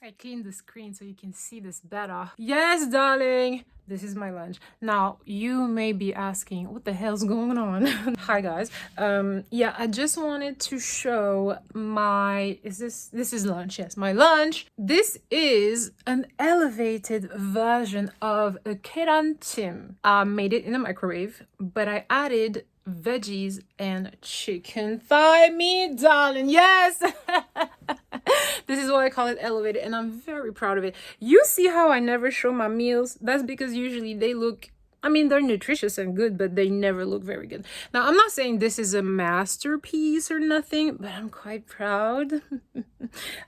I cleaned the screen so you can see this better. Yes, darling, this is my lunch. Now, you may be asking, what the hell's going on? Hi, guys. Yeah, I just wanted to show my, this is lunch? Yes, my lunch. This is an elevated version of a kerantim. I made it in the microwave, but I added veggies and chicken thigh meat, darling. Yes. This is why I call it elevated, and I'm very proud of it. You see how I never show my meals? That's because usually they look, I mean, they're nutritious and good, but they never look very good. Now, I'm not saying this is a masterpiece or nothing, but I'm quite proud.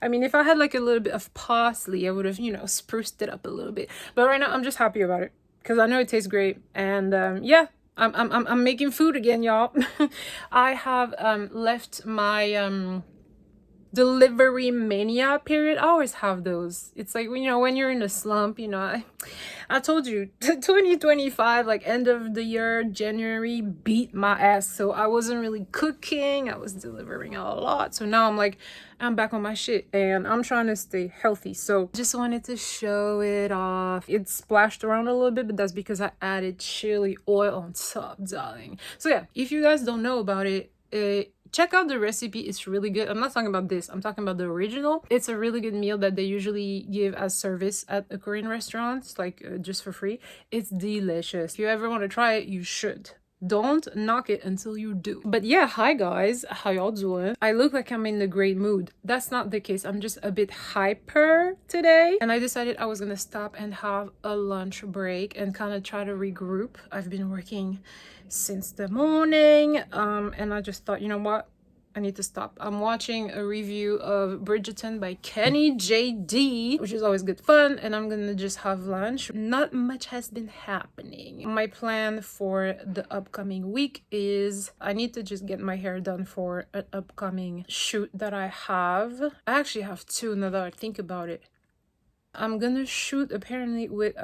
I mean, if I had like a little bit of parsley, I would have, spruced it up a little bit. But right now, I'm just happy about it because I know it tastes great. And yeah, I'm making food again, y'all. I have left my delivery mania period. I always have those. It's like, when you're in a slump, I told you 2025, like end of the year, January, beat my ass. So I wasn't really cooking. I was delivering a lot. So now I'm back on my shit and I'm trying to stay healthy. So just wanted to show it off. It splashed around a little bit, but that's because I added chili oil on top, darling. So yeah, if you guys don't know about it, check out the recipe. It's really good. I'm not talking about this. I'm talking about the original. It's a really good meal that they usually give as service at a Korean restaurant, like just for free. It's delicious. If you ever want to try it, you should. Don't knock it until you do. But yeah, hi guys. How y'all doing? I look like I'm in a great mood. That's not the case. I'm just a bit hyper today. And I decided I was gonna stop and have a lunch break and kind of try to regroup. I've been working since the morning and I just thought, you know what, I need to stop. I'm watching a review of Bridgerton by Kenny JD, which is always good fun, and I'm gonna just have lunch. Not much has been happening. My plan for the upcoming week is I need to just get my hair done for an upcoming shoot that I have. I actually have two now that I think about it. I'm gonna shoot apparently with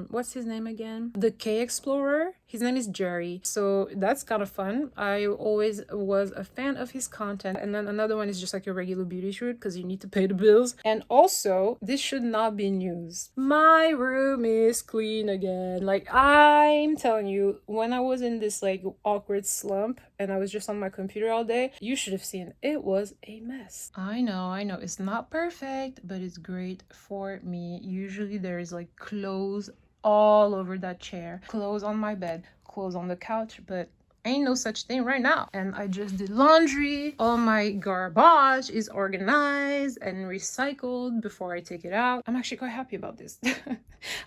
what's his name again, the K Explorer. His name is Jerry, so that's kind of fun. I always was a fan of his content. And then another one is just like a regular beauty shoot because you need to pay the bills. And also, this should not be news, my room is clean again. Like, I'm telling you, when I was in this like awkward slump and I was just on my computer all day, you should have seen it was a mess. I know it's not perfect, but it's great for me. Usually there is like clothes all over that chair, clothes on my bed, clothes on the couch, but ain't no such thing right now. And I just did laundry. All my garbage is organized and recycled before I take it out. I'm actually quite happy about this.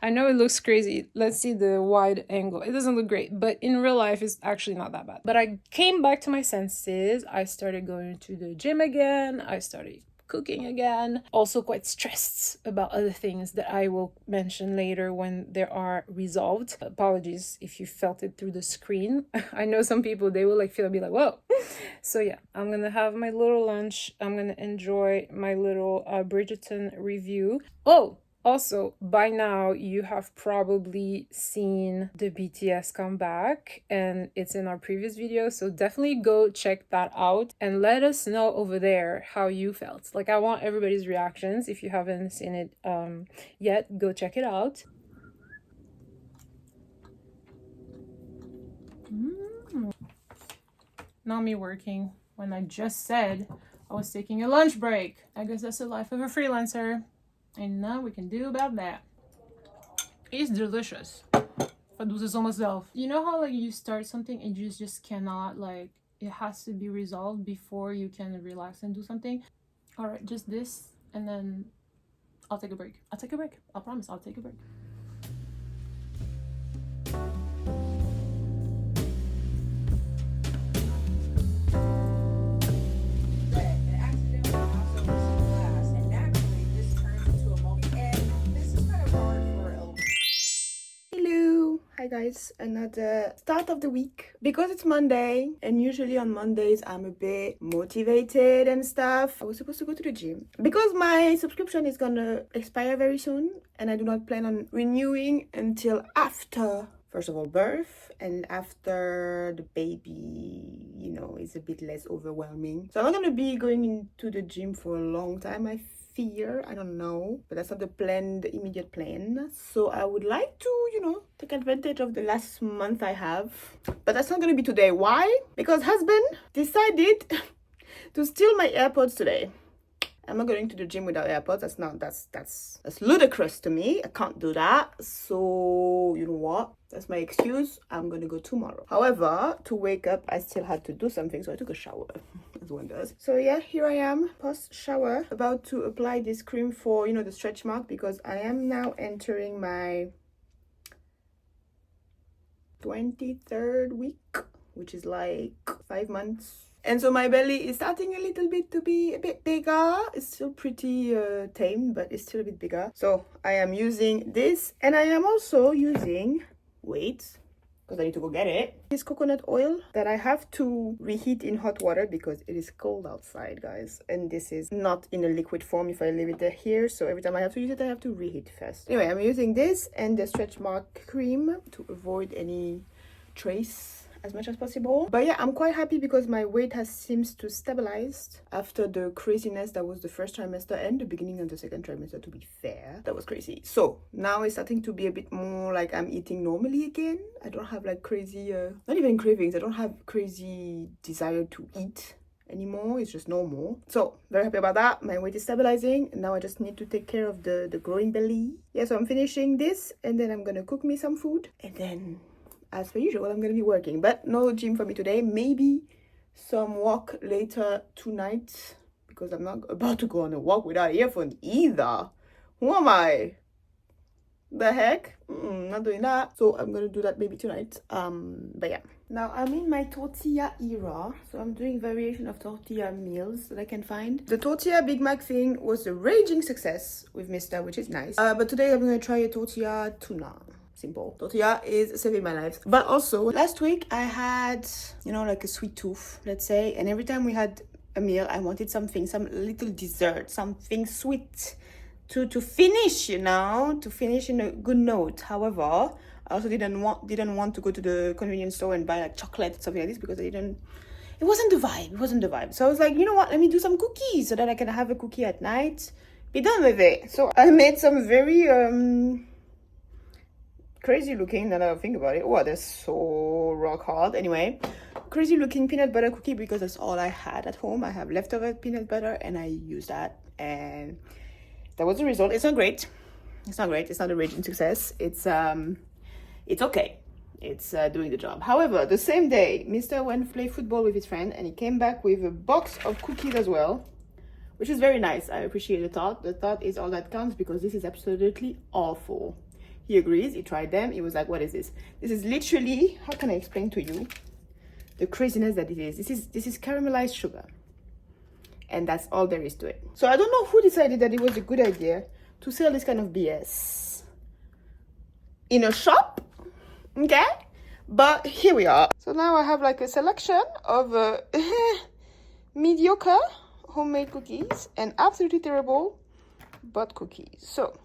I know it looks crazy. Let's see the wide angle. It doesn't look great, but in real life it's actually not that bad. But I came back to my senses. I started going to the gym again. I started cooking again. Also quite stressed about other things that I will mention later when they are resolved. Apologies if you felt it through the screen. I know some people, they will be like, whoa. So yeah, I'm gonna have my little lunch. I'm gonna enjoy my little Bridgerton review. Oh, also, by now, you have probably seen the BTS comeback and it's in our previous video. So definitely go check that out and let us know over there how you felt. Like, I want everybody's reactions. If you haven't seen it yet, go check it out. Not me working when I just said I was taking a lunch break. I guess that's the life of a freelancer. And now we can do about that. It's delicious. If I do this on myself. You know how like you start something and you just cannot, like, it has to be resolved before you can relax and do something? Alright, just this and then I'll take a break. I'll take a break. I promise I'll take a break. Hi guys, another start of the week. Because it's Monday and usually on Mondays I'm a bit motivated and stuff, I was supposed to go to the gym. Because my subscription is gonna expire very soon and I do not plan on renewing until after, first of all, birth, and after the baby, is a bit less overwhelming. So I'm not gonna be going into the gym for a long time, I fear. I don't know, but that's not the plan, the immediate plan. So I would like to, take advantage of the last month I have, but that's not going to be today. Why? Because husband decided to steal my AirPods today. I'm not going to the gym without AirPods. That's ludicrous to me. I can't do that. So you know what? That's my excuse. I'm gonna go tomorrow. However, to wake up, I still had to do something, so I took a shower, as one does. So yeah, here I am, post shower, about to apply this cream for the stretch mark, because I am now entering my 23rd week, which is like 5 months. And so my belly is starting a little bit to be a bit bigger. It's still pretty tame, but it's still a bit bigger. So I am using this, and I am also using, wait, because I need to go get it, this coconut oil that I have to reheat in hot water because it is cold outside, guys. And this is not in a liquid form if I leave it here. So every time I have to use it, I have to reheat first. Anyway, I'm using this and the stretch mark cream to avoid any trace as much as possible. But yeah, I'm quite happy because my weight seems to stabilized after the craziness that was the first trimester and the beginning of the second trimester, to be fair. That was crazy. So now it's starting to be a bit more like I'm eating normally again. I don't have like crazy not even cravings. I don't have crazy desire to eat anymore. It's just normal. So very happy about that. My weight is stabilizing. Now I just need to take care of the growing belly. Yeah, so I'm finishing this, and then I'm gonna cook me some food, and then as per usual, I'm going to be working, but no gym for me today. Maybe some walk later tonight, because I'm not about to go on a walk without earphones either. Who am I? The heck? Not doing that. So I'm going to do that maybe tonight. But yeah. Now I'm in my tortilla era. So I'm doing variation of tortilla meals that I can find. The tortilla Big Mac thing was a raging success with Mister, which is nice. But today I'm going to try a tortilla tuna. Simple. Tortilla is saving my life. But also, last week I had, like a sweet tooth, let's say. And every time we had a meal, I wanted something, some little dessert, something sweet to finish, to finish in a good note. However, I also didn't want to go to the convenience store and buy like chocolate or something like this, because it wasn't the vibe. So I was like, you know what? Let me do some cookies so that I can have a cookie at night. Be done with it. So I made some very crazy looking, now that I think about it. Oh, they're so rock hard. Anyway, crazy looking peanut butter cookie, because that's all I had at home. I have leftover peanut butter and I used that, and that was the result. It's not great. It's not a raging success. It's okay. It's doing the job. However, the same day, Mr. went to play football with his friend, and he came back with a box of cookies as well, which is very nice. I appreciate the thought. The thought is all that counts, because this is absolutely awful. He agrees. He tried them. He was like, what is this? This is literally, how can I explain to you the craziness that it is? This is caramelized sugar, and that's all there is to it. So I don't know who decided that it was a good idea to sell this kind of BS in a shop, okay? But here we are. So now I have like a selection of mediocre homemade cookies and absolutely terrible but cookies. So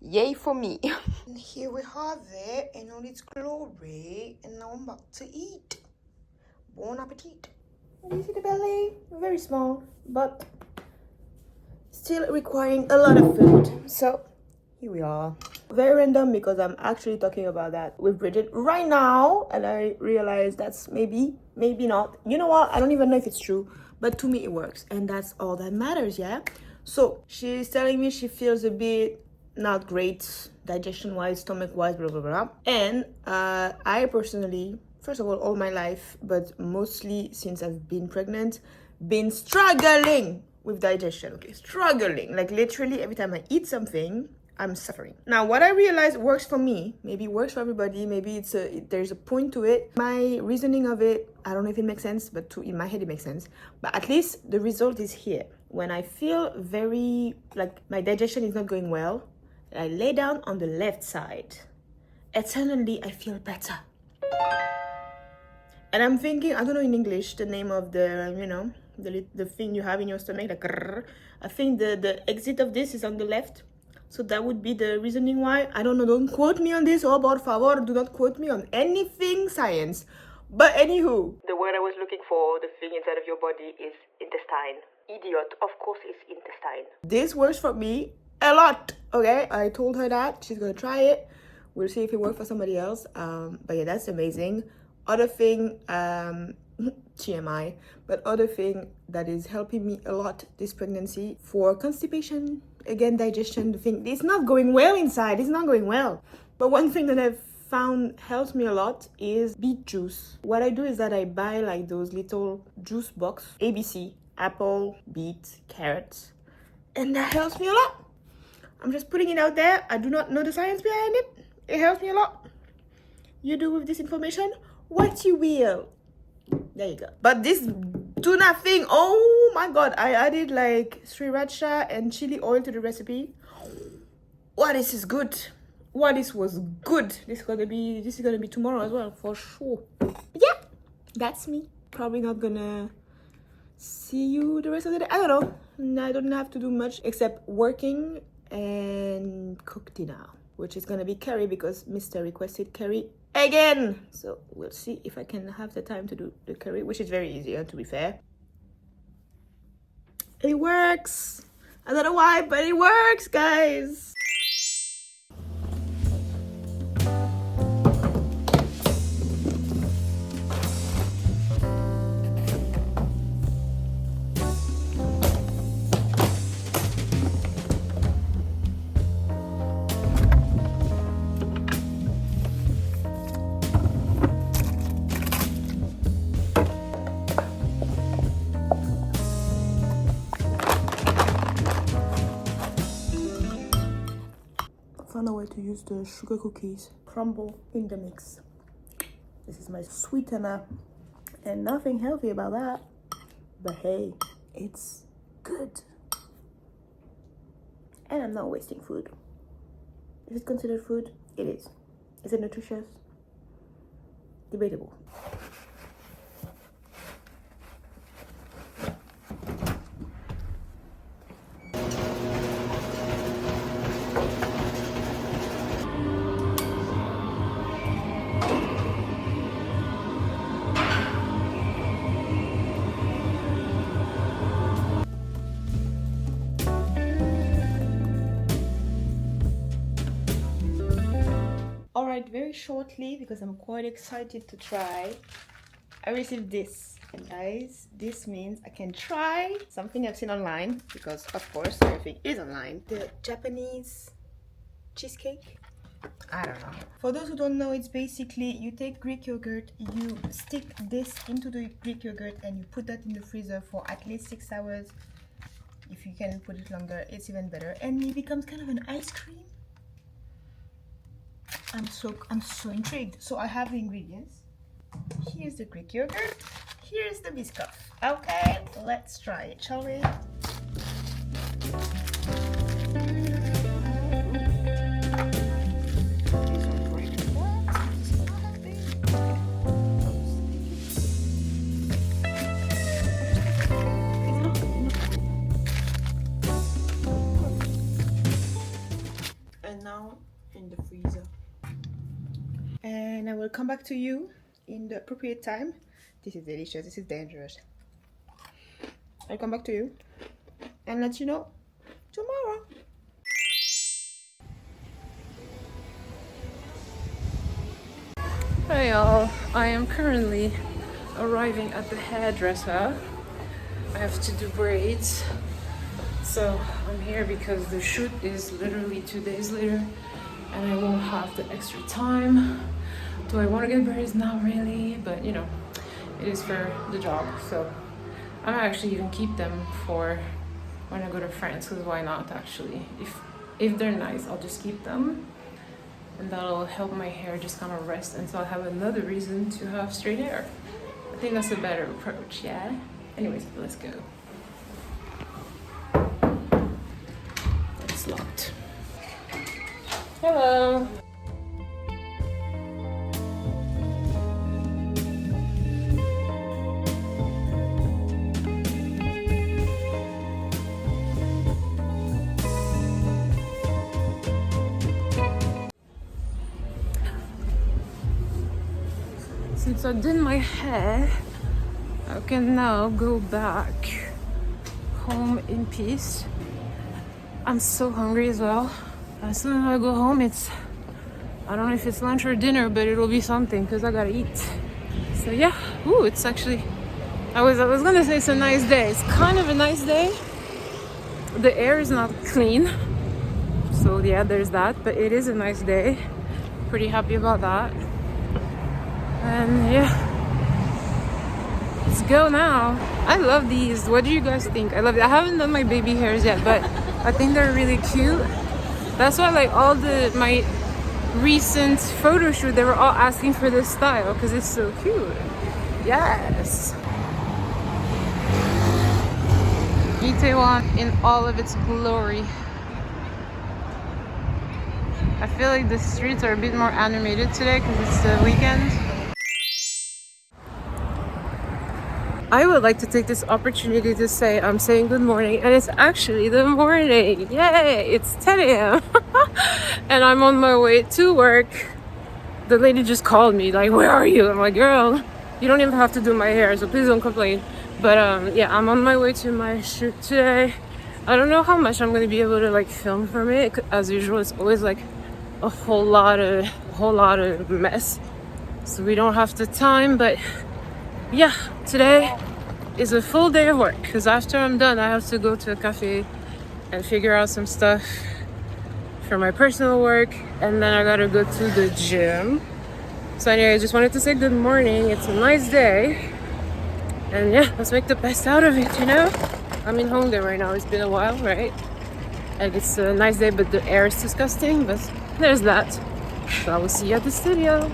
yay for me. And here we have it in all its glory, and now I'm about to eat. Bon appetit. You see the belly? Very small, but still requiring a lot of food. So here we are. Very random, because I'm actually talking about that with Bridget right now, and I realized that's maybe not. You know what? I don't even know if it's true, but to me it works, and that's all that matters, yeah? So she's telling me she feels a bit not great digestion wise, stomach wise, blah blah blah. And I personally, first of all my life, but mostly since I've been pregnant, been struggling with digestion. Okay, struggling, like literally every time I eat something, I'm suffering. Now what I realized works for me, maybe works for everybody, maybe there's a point to it. My reasoning of it, I don't know if it makes sense, but in my head it makes sense. But at least the result is here. When I feel very like my digestion is not going well, I lay down on the left side, and suddenly I feel better. And I'm thinking, I don't know in English the name of the, the thing you have in your stomach, like, I think the exit of this is on the left. So that would be the reasoning why. I don't know, don't quote me on this, por favor, do not quote me on anything science. But anywho, the word I was looking for, the thing inside of your body, is intestine. idiot. Of course it's intestine. This works for me a lot, okay? I told her that. She's gonna try it. We'll see if it works for somebody else. But yeah, that's amazing. Other thing, TMI, but other thing that is helping me a lot this pregnancy for constipation, again, digestion, the thing, it's not going well inside, it's not going well. But one thing that I've found helps me a lot is beet juice. What I do is that I buy like those little juice box, ABC, apple, beet, carrots, and that helps me a lot. I'm just putting it out there. I do not know the science behind it. It helps me a lot. You do with this information what you will. There you go. But this tuna thing, oh my god, I added like sriracha and chili oil to the recipe. Wow, this is good. Wow, this was good. This is gonna be tomorrow as well for sure. Yeah, that's me. Probably not gonna see you the rest of the day. I don't know. I don't have to do much except working and cook dinner, which is gonna be curry because Mr. requested curry again. So we'll see if I can have the time to do the curry, which is very easy, to be fair. It works. I don't know why, but it works, guys. Found a way to use the sugar cookies crumble in the mix. This is my sweetener and nothing healthy about that, but hey, it's good and I'm not wasting food. Is it considered food? It is. Is it nutritious? Debatable. Alright, very shortly, because I'm quite excited to try, I received this. And guys, this means I can try something I've seen online, because of course everything is online. The Japanese cheesecake. I don't know. For those who don't know, it's basically you take Greek yogurt, you stick this into the Greek yogurt and you put that in the freezer for at least 6 hours. If you can put it longer, it's even better. And it becomes kind of an ice cream. I'm so intrigued. So I have the ingredients. Here's the Greek yogurt. Here's the biscuit. Okay, let's try it, shall we? And now in the freezer. And I will come back to you in the appropriate time. This is delicious. This is dangerous. I'll come back to you and let you know tomorrow. Hey y'all, I am currently arriving at the hairdresser. I have to do braids. So I'm here because the shoot is literally 2 days later and I won't have the extra time. Do I want to get braids? Not really, but you know, it is for the job. So I might actually even keep them for when I go to France, because why not actually? If they're nice, I'll just keep them. And that'll help my hair just kind of rest, and so I'll have another reason to have straight hair. I think that's a better approach, yeah? Anyways, let's go. It's locked. Hello. Since I did my hair, I can now go back home in peace. I'm so hungry as well. As soon as I go home, I don't know if it's lunch or dinner, but it'll be something because I gotta eat. So yeah, ooh, it's actually, I was gonna say it's a nice day. It's kind of a nice day. The air is not clean, so yeah, there's that, but it is a nice day. Pretty happy about that. And yeah, let's go now. I love these. What do you guys think? I love it. I haven't done my baby hairs yet, but I think they're really cute. That's why like all my recent photo shoot, they were all asking for this style because it's so cute. Yes. Itaewon in all of its glory. I feel like the streets are a bit more animated today because it's the weekend. I would like to take this opportunity to say I'm saying good morning, and it's actually the morning. Yay! It's 10 a.m. and I'm on my way to work. The lady just called me like, where are you? I'm like, girl, you don't even have to do my hair, so please don't complain. But yeah, I'm on my way to my shoot today. I don't know how much I'm gonna be able to like film from it. As usual, it's always like a whole lot of mess, so we don't have the time. But yeah, today is a full day of work because after I'm done, I have to go to a cafe and figure out some stuff for my personal work, and then I gotta go to the gym. So anyway, I just wanted to say good morning. It's a nice day. And yeah, let's make the best out of it, you know? I'm in Hongdae right now. It's been a while, right? And it's a nice day, but the air is disgusting. But there's that. So I will see you at the studio.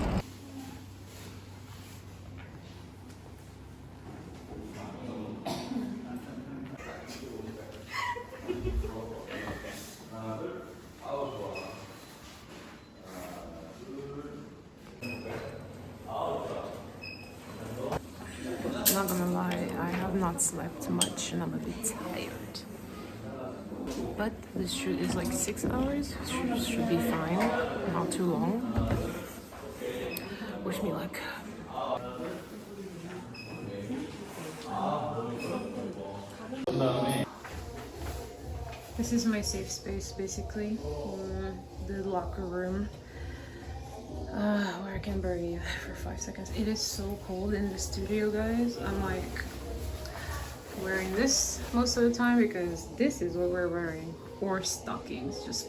Not gonna lie, I have not slept much and I'm a bit tired. But this shoot is like 6 hours, should be fine, not too long. Wish me luck. This is my safe space basically, the locker room. Where I can breathe for 5 seconds. It is so cold in the studio, guys. I'm like wearing this most of the time because this is what we're wearing, or stockings, just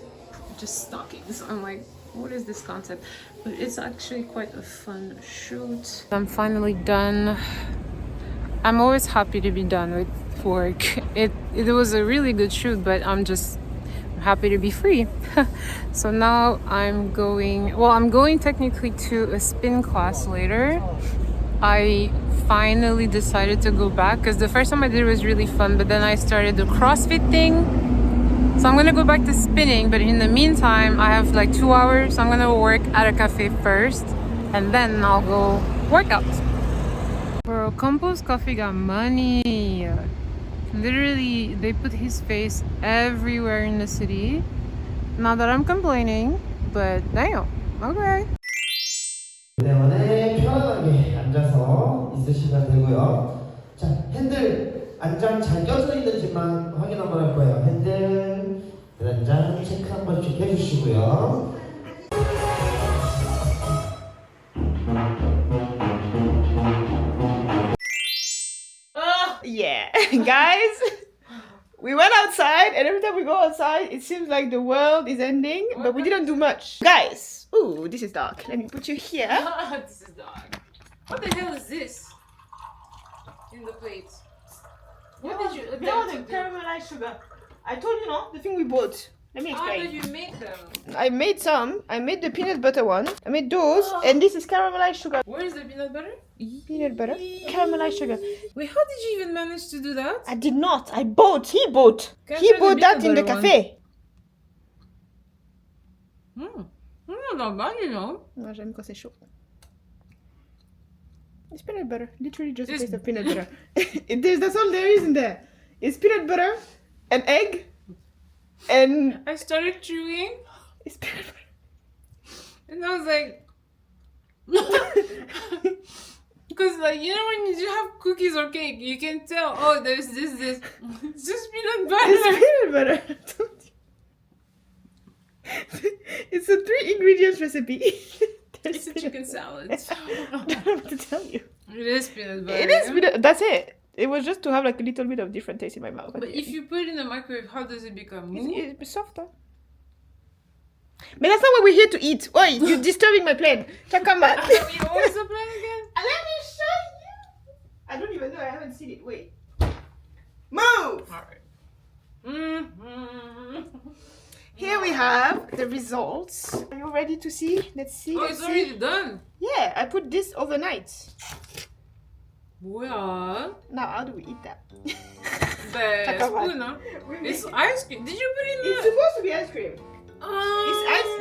stockings. I'm like, what is this concept? But it's actually quite a fun shoot. I'm finally done. I'm always happy to be done with work. It was a really good shoot, but I'm just happy to be free. So now I'm going technically to a spin class later. I finally decided to go back because the first time I did it was really fun, but then I started the CrossFit thing. So I'm gonna go back to spinning, but in the meantime I have like 2 hours, so I'm gonna work at a cafe first and then I'll go work out. Bro, Compost Coffee got money. Literally, they put his face everywhere in the city. Not that I'm complaining, but damn, okay. 때문에 편안하게 앉아서 있으시면 되고요. 자, 핸들 안장 잘 껴져 있는지만 확인 한번 할 거예요. 핸들 안장 체크 한 번씩 해주시고요. Yeah, guys, we went outside, and every time we go outside, it seems like the world is ending, but we didn't do much. Guys, ooh, this is dark. Let me put you here. This is dark. What the hell is this in the plate? What did you? The caramelized sugar. I told you, no, the thing we bought. Let me explain. How did you make them? I made some. I made the peanut butter one. I made those, and this is caramelized sugar. Where is the peanut butter? Peanut butter, caramelized sugar. Wait, how did you even manage to do that? I did not. I bought. He bought. Can I He try the bought that peanut in the butter one? cafe. Not bad, you know. No, j'aime quand c'est chaud. It's peanut butter. Literally just a It's- taste of peanut butter. That's all there is in there. It's peanut butter, an egg, and I started chewing, it's peanut butter. and I was like, Because, like, you know, when you have cookies or cake, you can tell, oh, there's this. It's just peanut butter. It's peanut butter. It's a 3 ingredients recipe. It's a chicken salad. I don't have to tell you. It is peanut butter. It is peanut. That's it. It was just to have like a little bit of different taste in my mouth. But if you put it in the microwave, how does it become? It's softer. But that's not what we're here to eat. Oi, you're disturbing my plan. Come back. What's the plan again? Let me show you. I don't even know. I haven't seen it. Wait. Move. Alright. Mm-hmm. Here we have the results. Are you ready to see? Let's see. Oh, it's already done. Yeah, I put this overnight. Well, Now, how do we eat that? the spoon, huh? It's ice cream. Did you put it in It's the... supposed to be ice cream.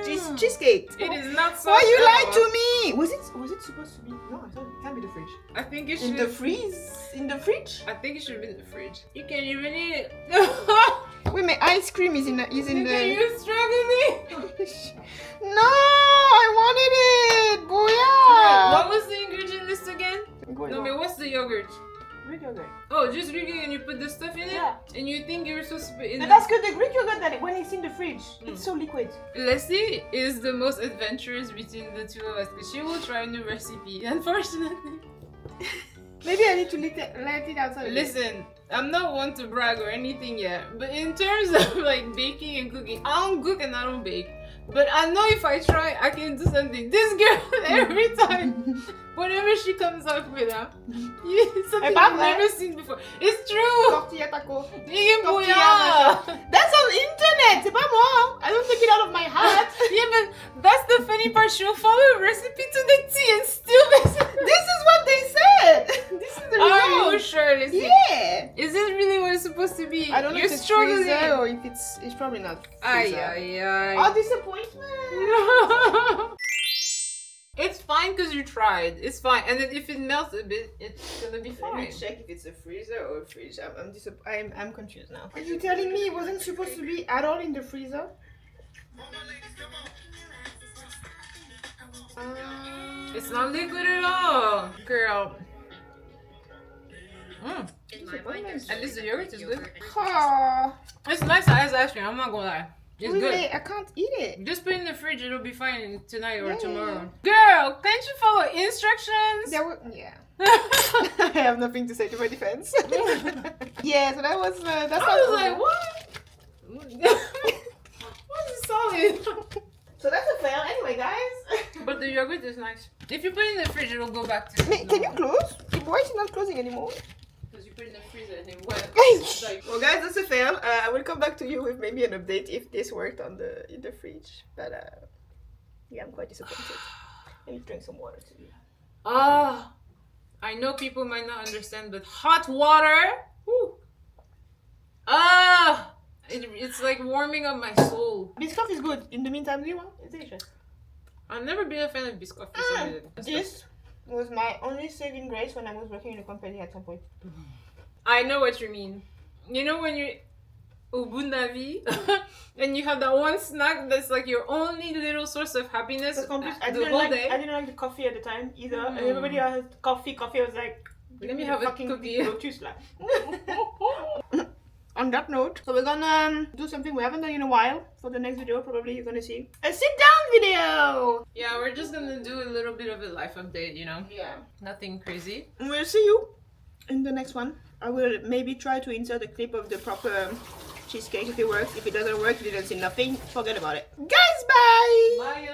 It's cheesecake. It is not so. Why you lied to me? Was it supposed to be? No, I thought it can't be the fridge. I think it should. In the freeze? In the fridge? I think it should be in the fridge. You can't even eat it. Wait, my ice cream is in the. You're struggling. No, I wanted it, booyah! What was the ingredient list again? No, but what's the yogurt? Greek yogurt. Oh, just Greek yogurt and you put the stuff in it? Yeah. And you think you're supposed to put in But that's good. The Greek yogurt that when it's in the fridge, it's so liquid. Leslie is the most adventurous between the two of us because she will try a new recipe. Unfortunately. Maybe I need to let it outside. Listen, I'm not one to brag or anything yet, but in terms of like baking and cooking, I don't cook and I don't bake. But I know if I try, I can do something. This girl, every time, whatever she comes up with, something I've never seen before. It's true. Tortilla taco. Booyah. That's on internet. C'est pas moi. I don't take it out of my heart. Yeah, but that's the funny part. She'll follow a recipe to the T and still miss it. This is what they said. This is the Oh, result. sure. Let's see. Yeah. Is this really what it's supposed to be? I don't know You're if it's struggling. freezer or if it's probably not. Ay, freezer. ay, ay. Oh, disappointment. It's fine because you tried. It's fine. And then if it melts a bit, it's gonna be Let fine. me check if it's a freezer or a fridge. I'm confused now. Are you telling me it wasn't supposed to be at all in the freezer? It's not liquid at all, girl. At least the yogurt is good. Oh, It's nice as ice cream. I'm not gonna lie. It's good. wait, I can't eat it. Just put it in the fridge. It'll be fine tonight or Yeah. tomorrow. Girl, can't you follow instructions? Yeah. I have nothing to say to my defense. Yeah, so that was that's I was like, what? What is solid? So that's a fail anyway, guys. But the yogurt is nice. If you put it in the fridge, it'll go back to. Wait, can you close? Why is it not closing anymore? Because you put it in the freezer and it went. Well, guys, that's a fail. I will come back to you with maybe an update if this worked in the fridge. But yeah, I'm quite disappointed. I need to drink some water too. Ah, I know people might not understand, but hot water. Woo. Ah, it's like warming up my soul. Biscoff is good. In the meantime, do you want? It's delicious. I've never been a fan of biscoff for some reason. This was my only saving grace when I was working in a company at some point. I know what you mean. You know when you're au bout de la vie and you have that one snack that's like your only little source of happiness I the didn't whole like, day. I didn't like the coffee at the time either. And everybody had coffee. Coffee was like, Let me have a cookie. Lotus, like. On that note, so we're gonna do something we haven't done in a while. For the next video, probably you're gonna see a sit-down video. Yeah, we're just gonna do a little bit of a life update, you know? Yeah. Nothing crazy. We'll see you in the next one. I will maybe try to insert a clip of the proper cheesecake if it works. If it doesn't work, you didn't see nothing, forget about it. Guys, bye! Bye,